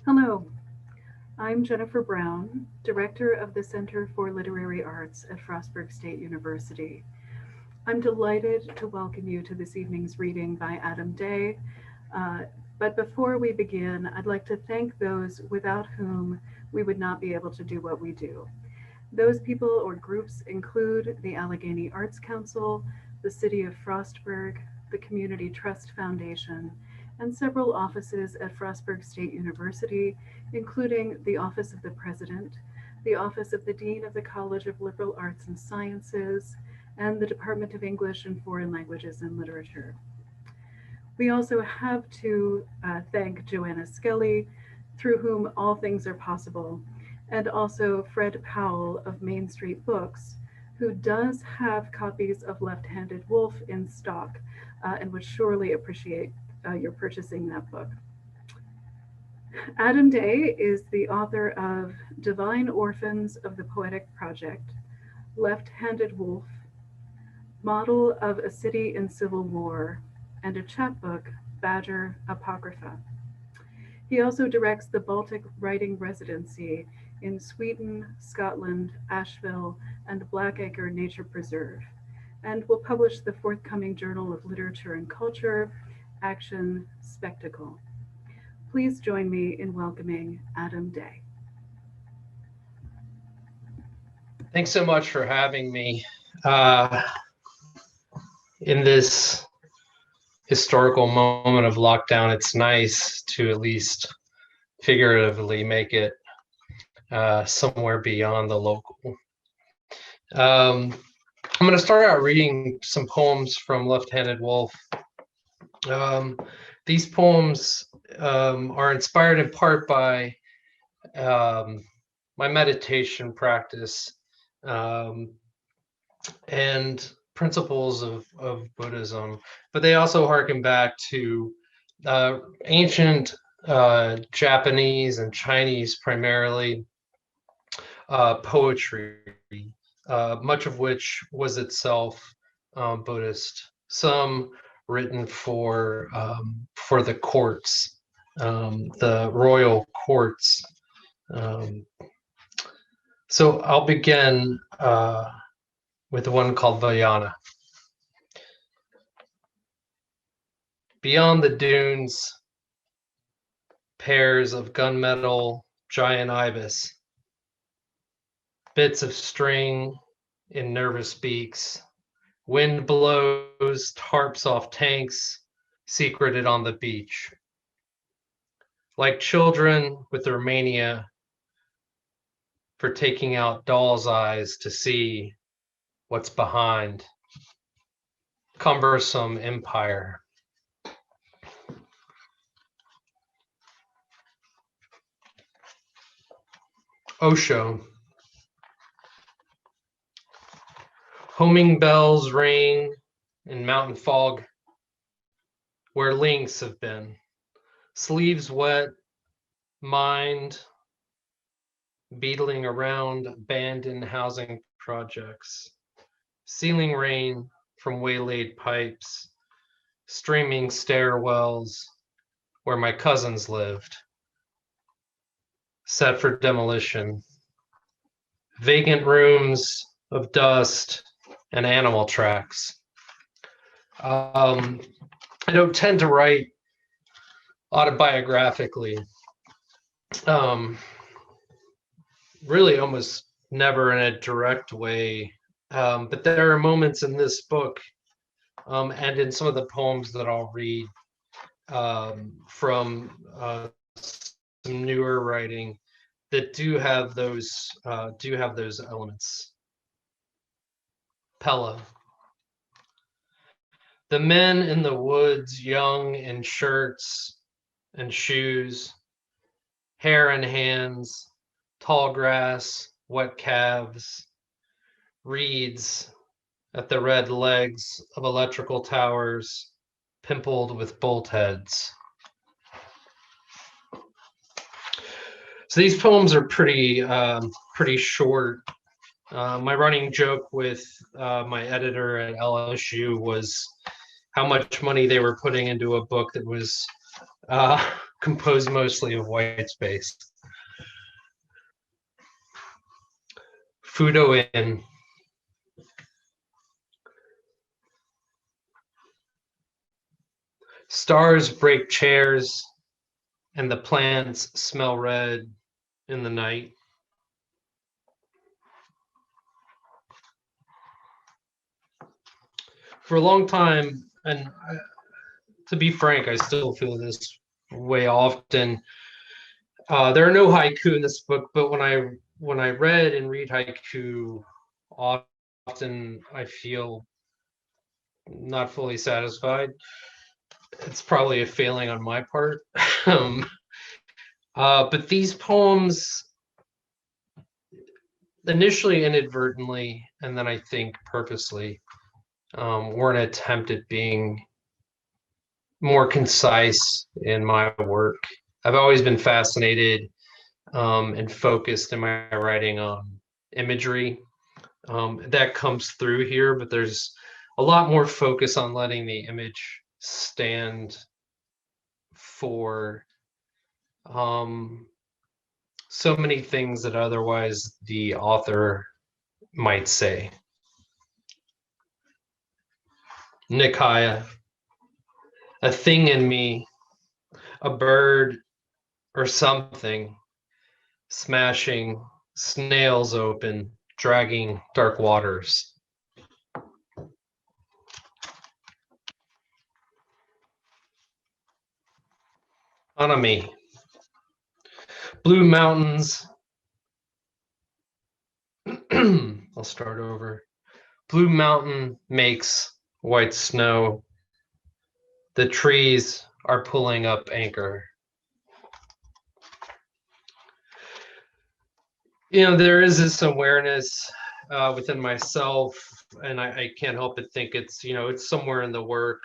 Hello, I'm Jennifer Brown, Director of the Center for Literary Arts at Frostburg State University. I'm delighted to welcome you to this evening's reading by Adam Day. Uh, but before we begin, I'd like to thank those without whom we would not be able to do what we do. Those people or groups include the Allegheny Arts Council, the City of Frostburg, the Community Trust Foundation, and several offices at Frostburg State University, including the Office of the President, the Office of the Dean of the College of Liberal Arts and Sciences, and the Department of English and Foreign Languages and Literature. We also have to thank Joanna Skelly, through whom all things are possible, and also Fred Powell of Main Street Books, who does have copies of Left Handed Wolf in stock and would surely appreciate your purchasing that book. Adam Day is the author of Divine Orphans of the Poetic Project, Left Handed Wolf, Model of a City in Civil War, and a chapbook, Badger Apocrypha. He also directs the Baltic Writing Residency in Sweden, Scotland, Asheville, and Blackacre Nature Preserve, and will publish the forthcoming Journal of Literature and Culture, Action, Spectacle. Please join me in welcoming Adam Day. Thanks so much for having me in this historical moment of lockdown. It's nice to at least figuratively make it somewhere beyond the local. I'm going to start out reading some poems from Left-Handed Wolf. These poems are inspired in part by my meditation practice and principles of Buddhism, but they also harken back to ancient Japanese and Chinese primarily poetry, much of which was itself Buddhist. Some written for the courts, the royal courts. So I'll begin with one called Vajana. Beyond the dunes, pairs of gunmetal giant ibis, bits of string in nervous beaks, wind blows tarps off tanks, secreted on the beach. Like children with their mania for taking out doll's eyes to see what's behind. Cumbersome empire. Osho. Homing bells ring in mountain fog where lynx have been. Sleeves wet, mind beetling around abandoned housing projects. Ceiling rain from waylaid pipes, streaming stairwells where my cousins lived. Set for demolition. Vacant rooms of dust and animal tracks. I don't tend to write autobiographically. Really almost never in a direct way. But there are moments in this book and in some of the poems that I'll read from some newer writing that do have those elements. Pella. The men in the woods, young in shirts and shoes, hair and hands, tall grass, wet calves, reeds at the red legs of electrical towers, pimpled with bolt heads. So these poems are pretty short. My running joke with my editor at LSU was how much money they were putting into a book that was composed mostly of white space. Fudo in. Stars break chairs, and the plants smell red in the night. For a long time, and to be frank, I still feel this way often. There are no haiku in this book, but when I read and read haiku, often I feel not fully satisfied. It's probably a failing on my part. um, but these poems, initially inadvertently, and then I think purposely, were an attempt at being more concise in my work. I've always been fascinated and focused in my writing on imagery. That comes through here, but there's a lot more focus on letting the image stand for so many things that otherwise the author might say. Nikaya, a thing in me, a bird or something, smashing snails open, dragging dark waters. Anami, blue mountains. I'll start over. Blue mountain makes white snow. The trees are pulling up anchor. You know, there is this awareness within myself, and I can't help but think it's, you know, it's somewhere in the work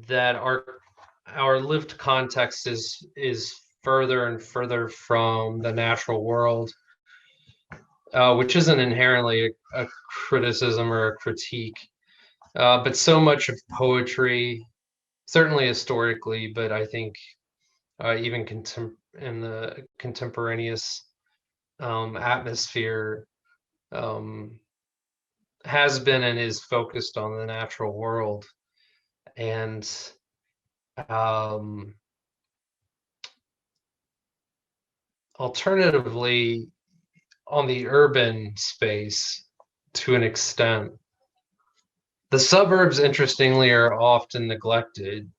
that our lived context is further and further from the natural world, which isn't inherently a criticism or a critique, but so much of poetry, certainly historically, but I think even in the contemporaneous atmosphere, has been and is focused on the natural world, and alternatively on the urban space to an extent. The suburbs, interestingly, are often neglected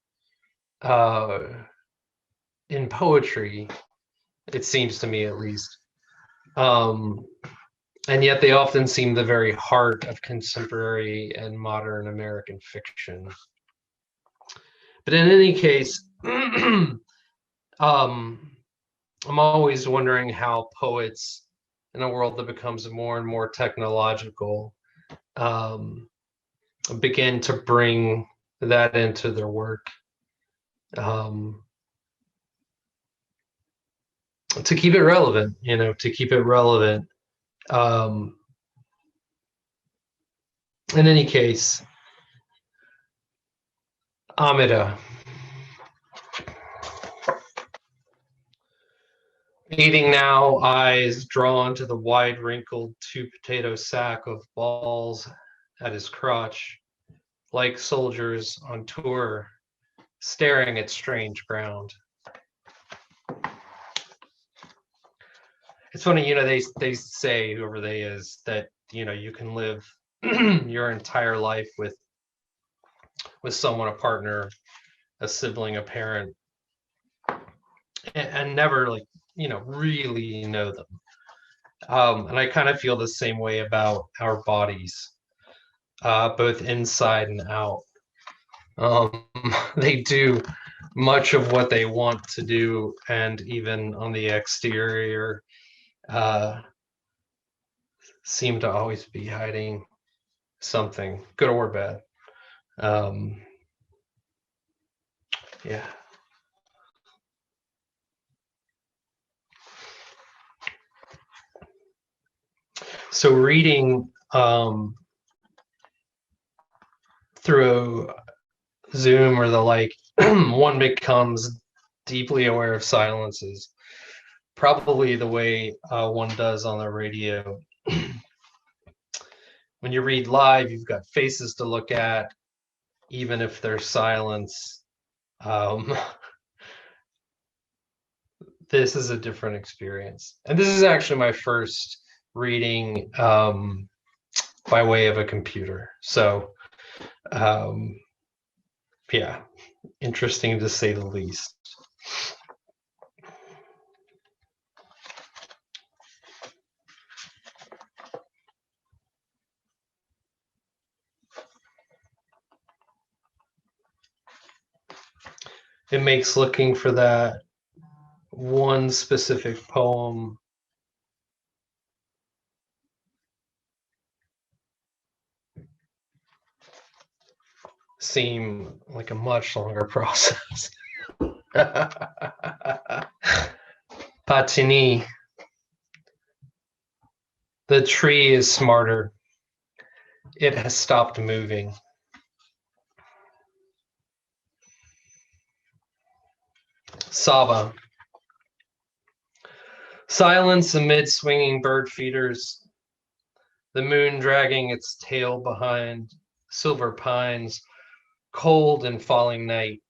in poetry, it seems to me at least. And yet they often seem the very heart of contemporary and modern American fiction. But in any case, I'm always wondering how poets in a world that becomes more and more technological begin to bring that into their work, to keep it relevant, you know, to keep it relevant. In any case, Amida. Eating now, eyes drawn to the wide wrinkled 2-potato sack of balls at his crotch, like soldiers on tour, staring at strange ground. It's funny, you know, they say, whoever they is, that, you know, you can live your entire life with someone, a partner, a sibling, a parent, and never, like, you know, really know them. And I kind of feel the same way about our bodies, both inside and out. They do much of what they want to do, and even on the exterior, seem to always be hiding something, good or bad. Yeah. So reading through Zoom or the like, one becomes deeply aware of silences, probably the way one does on the radio. When you read live, you've got faces to look at, even if there's silence. Um, this is a different experience. And this is actually my first reading by way of a computer. So, yeah, interesting to say the least. It makes looking for that one specific poem seem like a much longer process. Patini. The tree is smarter. It has stopped moving. Saba. Silence amid swinging bird feeders. The moon dragging its tail behind silver pines, cold and falling night.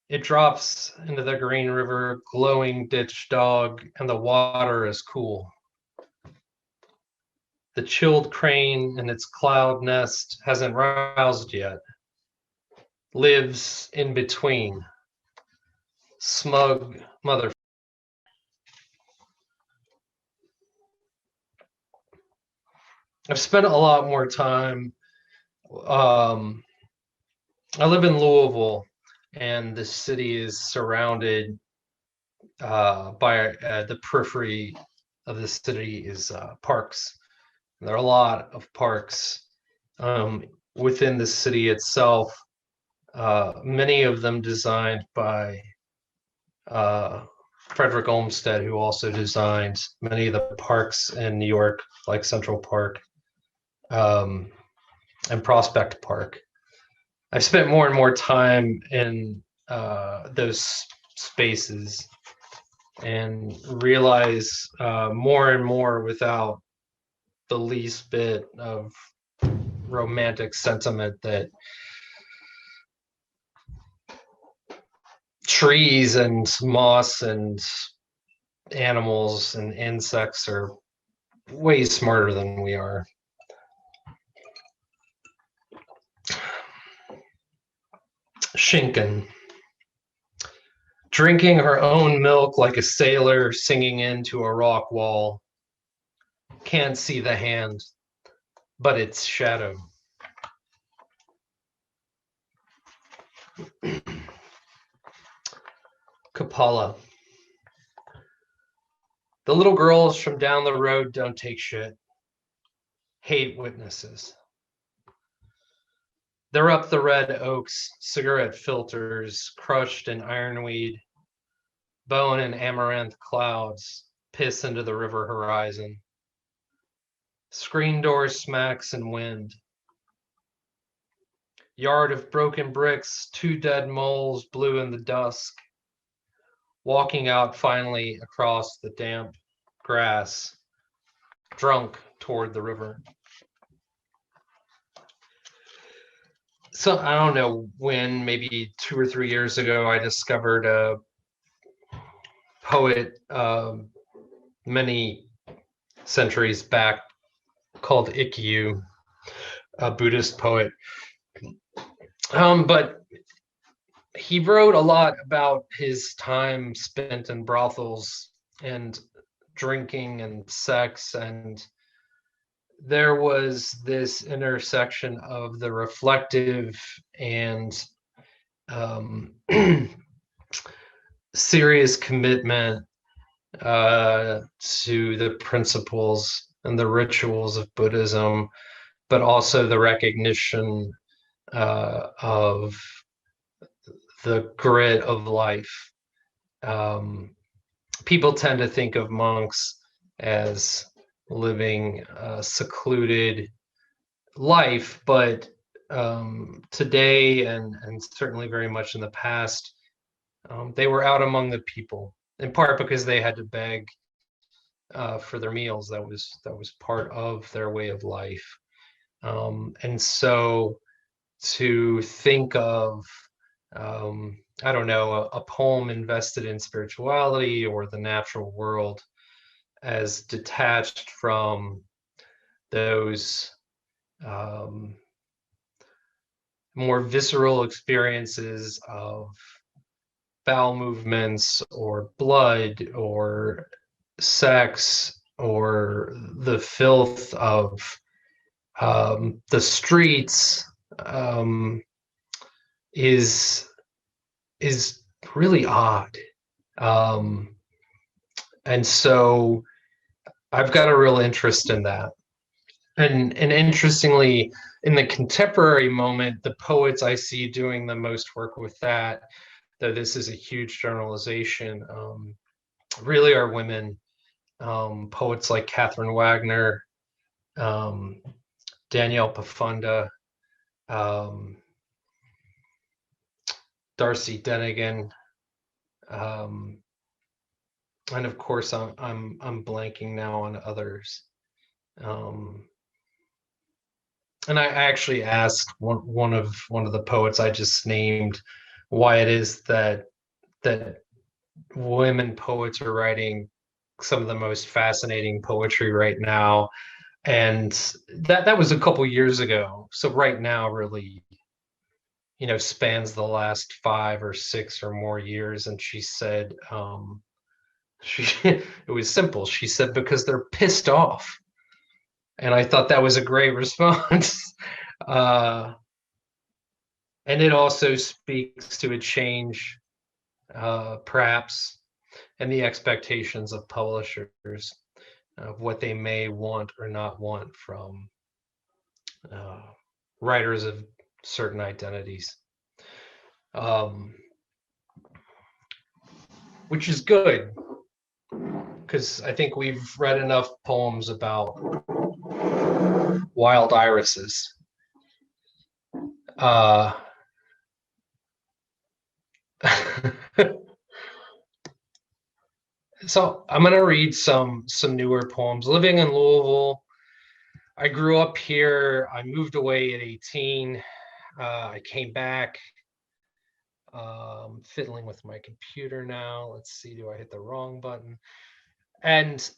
It drops into the green river, glowing ditch dog, and the water is cool. The chilled crane in its cloud nest hasn't roused yet, lives in between. Smug mother. I've spent a lot more time. I live in Louisville, and the city is surrounded by the periphery of the city is parks. There are a lot of parks within the city itself, many of them designed by Frederick Olmsted, who also designed many of the parks in New York, like Central Park and Prospect Park. I've spent more and more time in those spaces and realize more and more without the least bit of romantic sentiment that trees and moss and animals and insects are way smarter than we are. Shinken. Drinking her own milk like a sailor singing into a rock wall. Can't see the hand, but its shadow. Kapala. The little girls from down the road don't take shit. Hate witnesses. They're up the red oaks, cigarette filters, crushed in ironweed, bone and amaranth clouds, piss into the river horizon. Screen door smacks in wind. Yard of broken bricks, 2 dead moles blue in the dusk. Walking out finally across the damp grass, drunk toward the river. So I don't know when, maybe 2 or 3 years ago, I discovered a poet many centuries back called Ikkyu, a Buddhist poet. But he wrote a lot about his time spent in brothels and drinking and sex, and there was this intersection of the reflective and serious commitment to the principles and the rituals of Buddhism, but also the recognition of the grit of life. People tend to think of monks as living a secluded life, but today and certainly very much in the past, they were out among the people, in part because they had to beg for their meals. That was part of their way of life. And so to think of, I don't know, a poem invested in spirituality or the natural world as detached from those um, more visceral experiences of bowel movements or blood or sex or the filth of the streets, um, is is really odd. Um, and so I've got a real interest in that. And interestingly, in the contemporary moment, the poets I see doing the most work with that, though this is a huge generalization, really are women. Poets like Catherine Wagner, um, Danielle Pafunda, um, Darcy Denigan, um, and of course I'm blanking now on others. Um, and I actually asked one of the poets I just named why it is that women poets are writing some of the most fascinating poetry right now, and that was a couple years ago. So right now, really, spans the last 5 or 6 or more years. And she said, it was simple. She said because they're pissed off, and I thought that was a great response. uh, and it also speaks to a change, perhaps, in the expectations of publishers of what they may want or not want from uh, writers of certain identities, um, which is good because I think we've read enough poems about wild irises. Uh, so I'm gonna read some newer poems. Living in Louisville, I grew up here. I moved away at 18. I came back, fiddling with my computer now. Let's see, do I hit the wrong button? And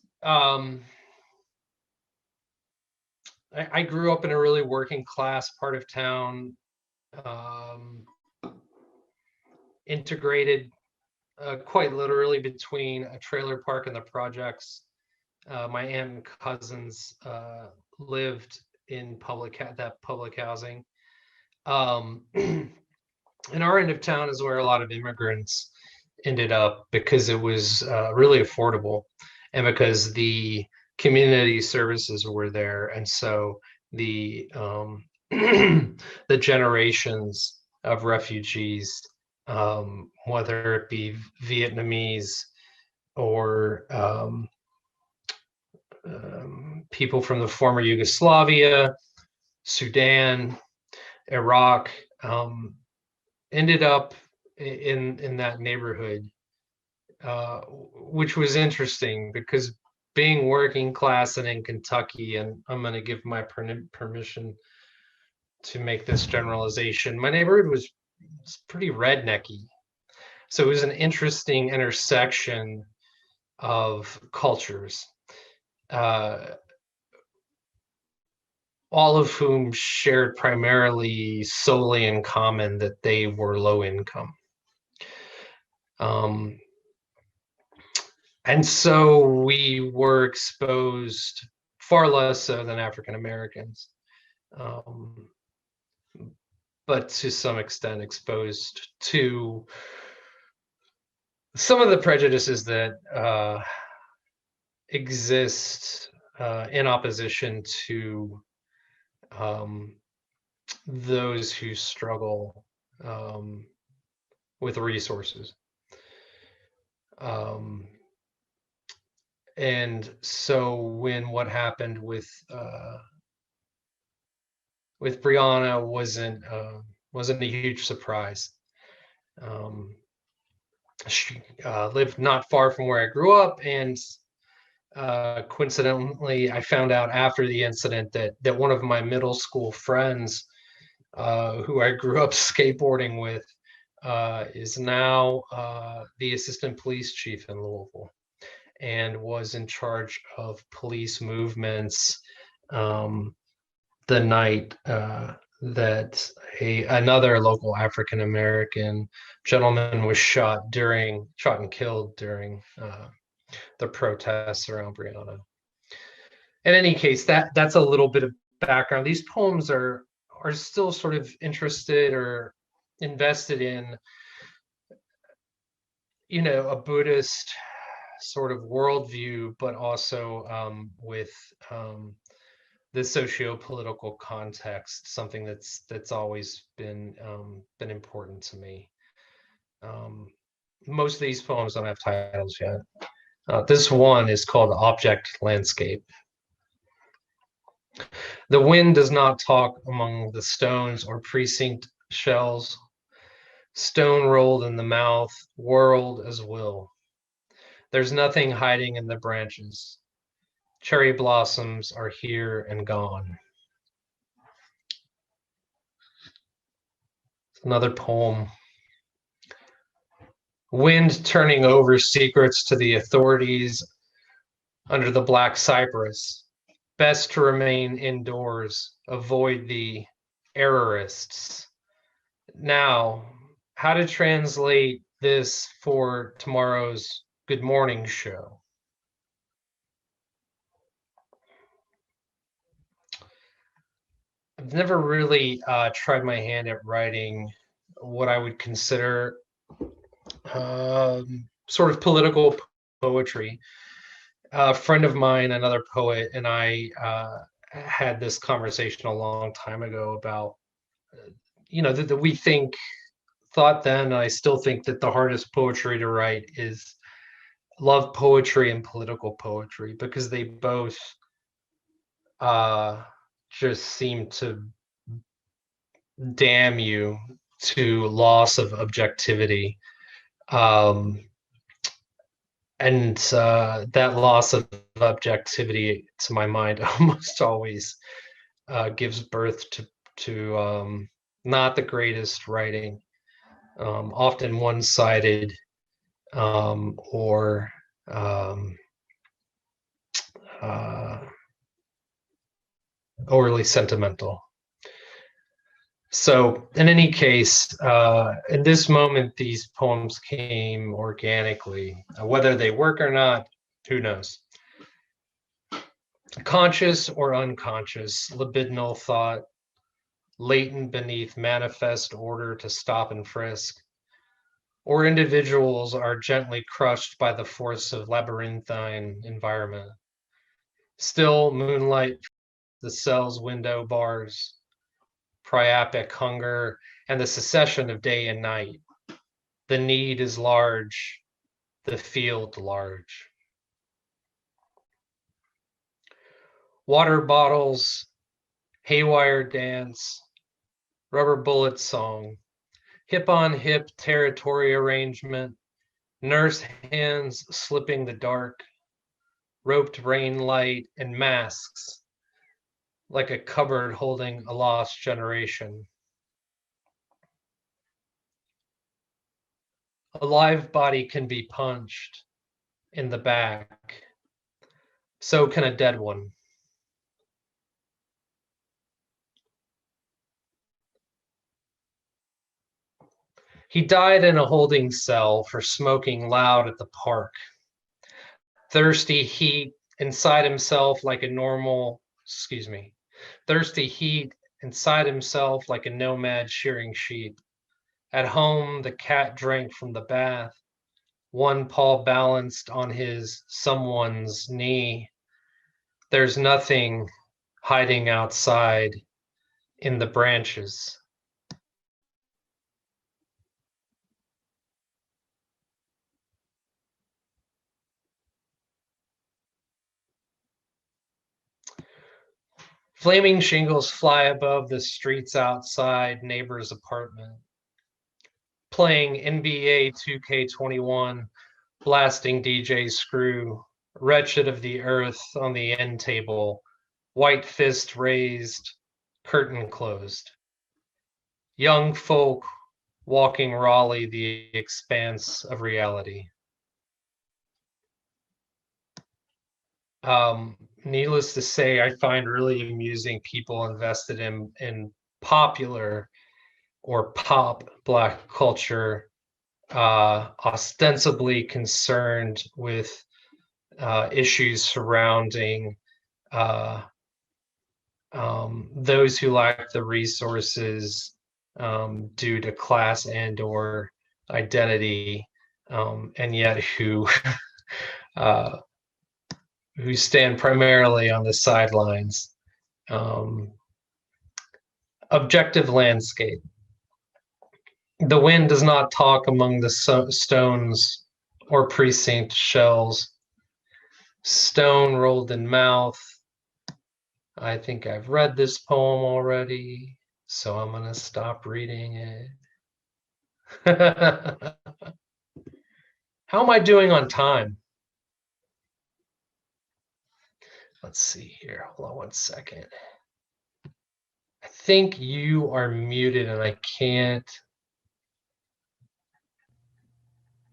I grew up in a really working class part of town, um, integrated quite literally between a trailer park and the projects. My aunt and cousins lived in that public housing. And our end of town is where a lot of immigrants ended up because it was really affordable and because the community services were there. And so the generations of refugees, whether it be Vietnamese or people from the former Yugoslavia, Sudan, Iraq, ended up in that neighborhood, which was interesting because being working class and in Kentucky, and I'm going to give my permission to make this generalization, my neighborhood was pretty rednecky. So it was an interesting intersection of cultures, uh, all of whom shared primarily solely in common that they were low income. Um, and so we were exposed far less so than African Americans, um, but to some extent exposed to some of the prejudices that exist in opposition to um, those who struggle um, with resources. Um, and so when what happened with with Brianna wasn't a huge surprise. She lived not far from where I grew up, and coincidentally, I found out after the incident that one of my middle school friends, who I grew up skateboarding with, is now the assistant police chief in Louisville, and was in charge of police movements the night that another local African American gentleman was shot and killed during the protests around Brianna. In any case, that's a little bit of background. These poems are still sort of interested or invested in, a Buddhist sort of worldview, but also with the socio-political context, something that's always been important to me. Most of these poems don't have titles yet. This one is called Object Landscape. The wind does not talk among the stones or precinct shells. Stone rolled in the mouth, whirled as will. There's nothing hiding in the branches. Cherry blossoms are here and gone. Another poem. Wind turning over secrets to the authorities under the black cypress. Best to remain indoors, avoid the errorists. Now, how to translate this for tomorrow's Good Morning show? I've never really tried my hand at writing what I would consider sort of political poetry. A friend of mine, another poet, and I had this conversation a long time ago about, that we thought then, and I still think that the hardest poetry to write is love poetry and political poetry, because they both just seem to damn you to loss of objectivity. And that loss of objectivity, to my mind, almost always gives birth to not the greatest writing, often one-sided, or overly sentimental. So in any case, in this moment, these poems came organically. Whether they work or not, who knows? Conscious or unconscious, libidinal thought, latent beneath manifest order to stop and frisk, or individuals are gently crushed by the force of labyrinthine environment. Still moonlight, the cell's window bars, priapic hunger, and the secession of day and night. The need is large, the field large. Water bottles, haywire dance, rubber bullet song, hip on hip territory arrangement, nurse hands slipping the dark, roped rain light and masks, like a cupboard holding a lost generation. A live body can be punched in the back. So can a dead one. He died in a holding cell for smoking loud at the park. Thirsty heat inside himself like a thirsty heat inside himself like a nomad shearing sheep. At home, the cat drank from the bath, one paw balanced on his someone's knee. There's nothing hiding outside in the branches. Flaming shingles fly above the streets outside neighbor's apartment. Playing NBA 2K21, blasting DJ Screw, wretched of the earth on the end table, white fist raised, curtain closed. Young folk walking Raleigh the expanse of reality. Needless to say, I find really amusing people invested in popular or pop Black culture, ostensibly concerned with issues surrounding those who lack the resources due to class and or identity, and yet who who stand primarily on the sidelines. Objective landscape. The wind does not talk among the stones or precinct shells. Stone rolled in mouth. I think I've read this poem already, so I'm going to stop reading it. How am I doing on time? Let's see here. Hold on one second. I think you are muted and I can't.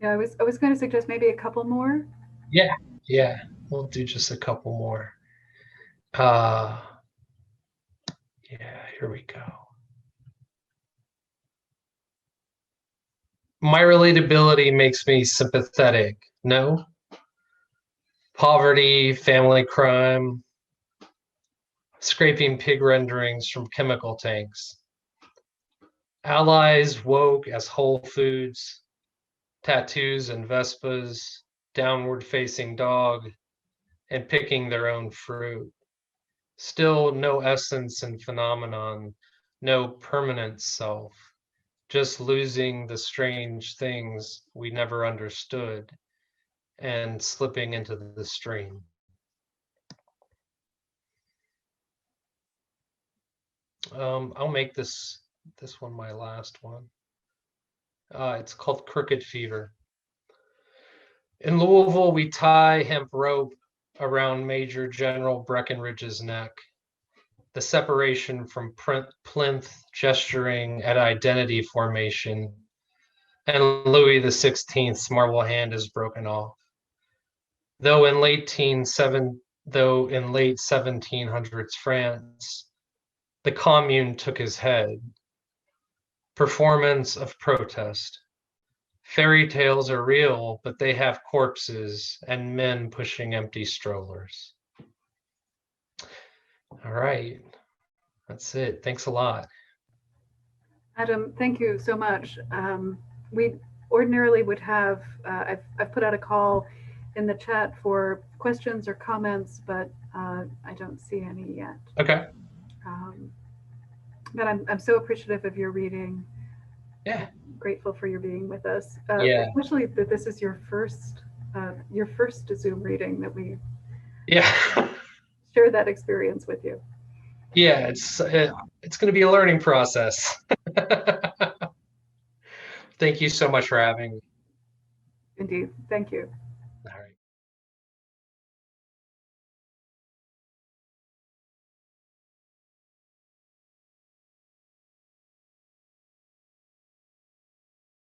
Yeah, I was going to suggest maybe a couple more. Yeah, we'll do just a couple more. Yeah, here we go. My relatability makes me sympathetic. No? Poverty, family crime, scraping pig renderings from chemical tanks. Allies woke as Whole Foods, tattoos and Vespas, downward facing dog, and picking their own fruit. Still no essence and phenomenon, no permanent self, just losing the strange things we never understood and slipping into the stream. I'll make this one my last one. It's called Crooked Fever. In Louisville, we tie hemp rope around Major General Breckinridge's neck. The separation from Plinth gesturing at identity formation, and Louis XVI's marble hand is broken off. Though in late 1700s France, the commune took his head. Performance of protest. Fairy tales are real, but they have corpses and men pushing empty strollers. All right, that's it. Thanks a lot. Adam, thank you so much. We ordinarily would have, I've put out a call in the chat for questions or comments, but I don't see any yet. Okay. But I'm so appreciative of your reading. Yeah. I'm grateful for your being with us. Yeah. Especially that this is your first Zoom reading that we share that experience with you. Yeah, it's going to be a learning process. Thank you so much for having me. Indeed. Thank you.